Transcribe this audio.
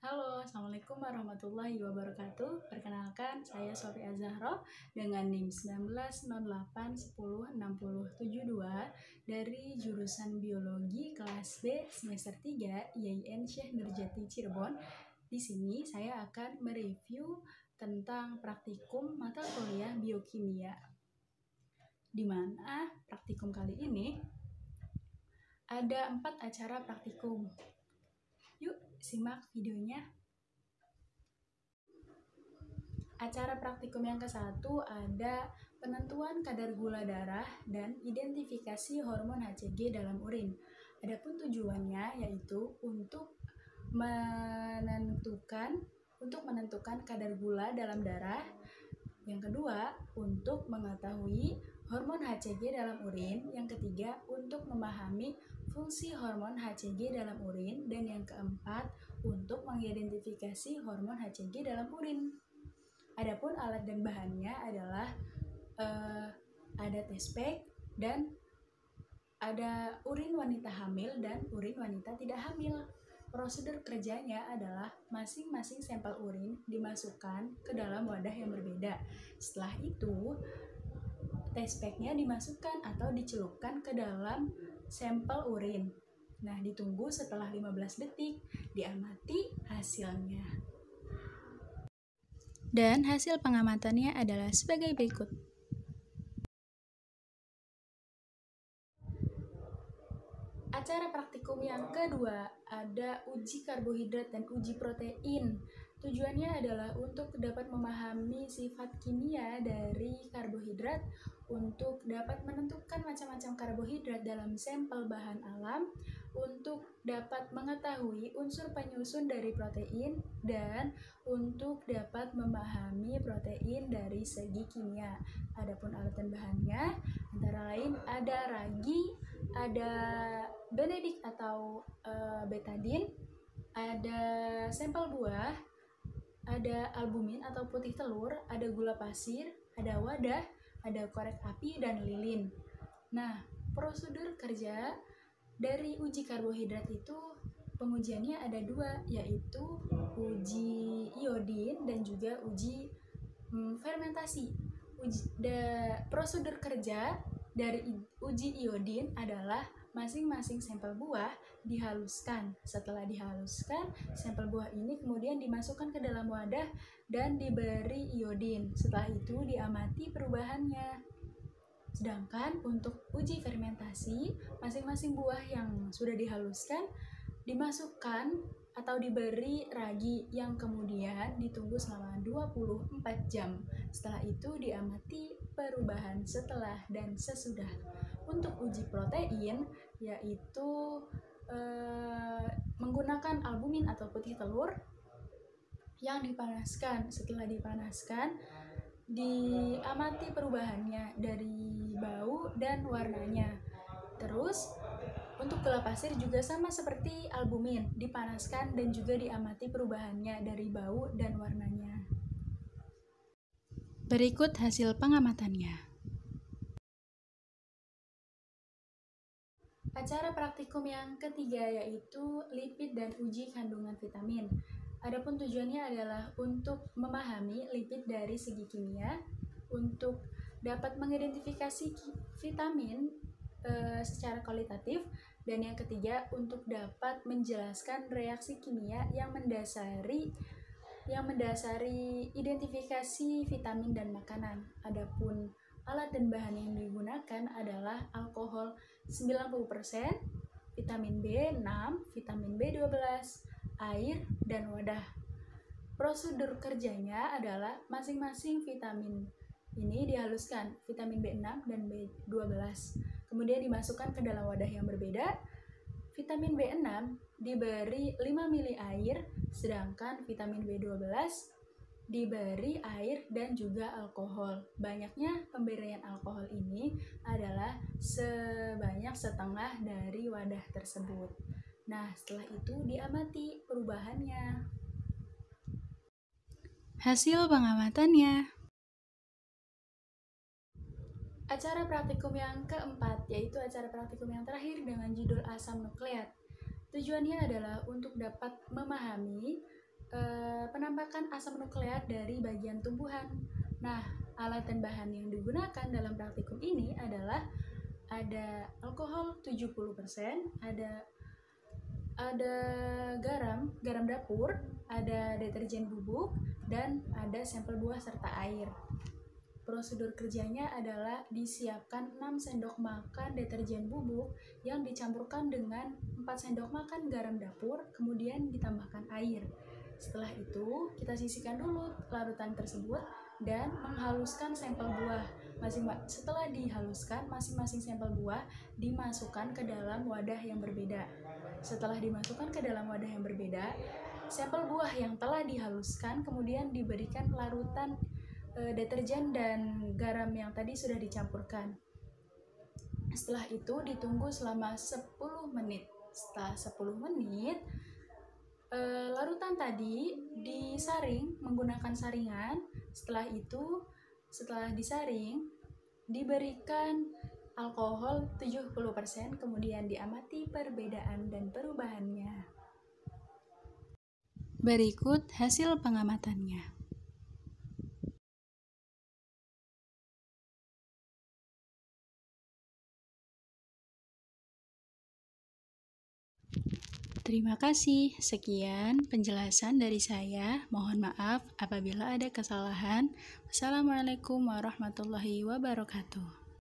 Halo, Assalamualaikum warahmatullahi wabarakatuh. Perkenalkan, saya Sofia Zahro dengan NIM 1908106072 dari jurusan Biologi kelas B semester 3 IAIN Syekh Nurjati Cirebon. Di sini saya akan mereview tentang praktikum mata kuliah biokimia. Di mana praktikum kali ini ada 4 acara praktikum. Yuk, simak videonya. Acara praktikum yang ke-1 ada penentuan kadar gula darah dan identifikasi hormon HCG dalam urin. Adapun tujuannya yaitu untuk menentukan kadar gula dalam darah. Yang kedua, untuk mengetahui hormon HCG dalam urin. Yang ketiga, untuk memahami fungsi hormon HCG dalam urin. Dan yang keempat, untuk mengidentifikasi hormon HCG dalam urin. Adapun alat dan bahannya adalah ada test pack dan ada urin wanita hamil dan urin wanita tidak hamil. Prosedur kerjanya adalah masing-masing sampel urin dimasukkan ke dalam wadah yang berbeda. Setelah itu, test pack-nya dimasukkan atau dicelupkan ke dalam sampel urin. Nah, ditunggu setelah 15 detik, diamati hasilnya. Dan hasil pengamatannya adalah sebagai berikut. Acara praktikum yang kedua ada uji karbohidrat dan uji protein. Tujuannya adalah untuk dapat memahami sifat kimia dari karbohidrat, untuk dapat menentukan macam-macam karbohidrat dalam sampel bahan alam, untuk dapat mengetahui unsur penyusun dari protein, dan untuk dapat memahami protein dari segi kimia. Adapun alat dan bahannya antara lain ada ragi, ada benedik atau betadin, ada sampel buah, ada albumin atau putih telur, ada gula pasir, ada wadah, ada korek api, dan lilin. Nah, prosedur kerja dari uji karbohidrat itu pengujiannya ada 2, yaitu uji iodin dan juga uji fermentasi. Prosedur kerja dari uji iodin adalah masing-masing sampel buah dihaluskan. Setelah dihaluskan, sampel buah ini kemudian dimasukkan ke dalam wadah dan diberi iodin. Setelah itu diamati perubahannya. Sedangkan untuk uji fermentasi, masing-masing buah yang sudah dihaluskan dimasukkan atau diberi ragi yang kemudian ditunggu selama 24 jam. Setelah itu diamati perubahan setelah dan sesudah. Untuk uji protein yaitu menggunakan albumin atau putih telur yang dipanaskan. Setelah dipanaskan, diamati perubahannya dari bau dan warnanya. Terus untuk gula pasir juga sama seperti albumin, dipanaskan dan juga diamati perubahannya dari bau dan warnanya. Berikut hasil pengamatannya. Acara praktikum yang ketiga yaitu lipid dan uji kandungan vitamin. Adapun tujuannya adalah untuk memahami lipid dari segi kimia, untuk dapat mengidentifikasi vitamin secara kualitatif, dan yang ketiga untuk dapat menjelaskan reaksi kimia yang mendasari identifikasi vitamin dan makanan. Adapun alat dan bahan yang digunakan adalah alkohol 90%, vitamin B6, vitamin B12, air, dan wadah. Prosedur kerjanya adalah masing-masing vitamin ini dihaluskan, vitamin B6 dan B12. Kemudian dimasukkan ke dalam wadah yang berbeda. Vitamin B6 diberi 5 ml air, sedangkan vitamin B12 diberi air dan juga alkohol. Banyaknya pemberian alkohol ini adalah sebanyak setengah dari wadah tersebut. Nah, setelah itu diamati perubahannya. Hasil pengamatannya. Acara praktikum yang keempat yaitu acara praktikum yang terakhir dengan judul asam nukleat. Tujuannya adalah untuk dapat memahami penampakan asam nukleat dari bagian tumbuhan. Nah, alat dan bahan yang digunakan dalam praktikum ini adalah ada alkohol 70%, ada garam dapur, ada deterjen bubuk, dan ada sampel buah serta air. Prosedur kerjanya adalah disiapkan 6 sendok makan deterjen bubuk yang dicampurkan dengan 4 sendok makan garam dapur, kemudian ditambahkan air. Setelah itu, kita sisihkan dulu larutan tersebut dan menghaluskan sampel buah. Setelah dihaluskan, masing-masing sampel buah dimasukkan ke dalam wadah yang berbeda. Setelah dimasukkan ke dalam wadah yang berbeda, sampel buah yang telah dihaluskan kemudian diberikan larutan deterjen dan garam yang tadi sudah dicampurkan. Setelah itu ditunggu selama 10 menit. Setelah 10 menit, larutan tadi disaring menggunakan saringan. Setelah itu, setelah disaring, diberikan alkohol 70%, kemudian diamati perbedaan dan perubahannya. Berikut hasil pengamatannya. Terima kasih. Sekian penjelasan dari saya. Mohon maaf apabila ada kesalahan. Wassalamualaikum warahmatullahi wabarakatuh.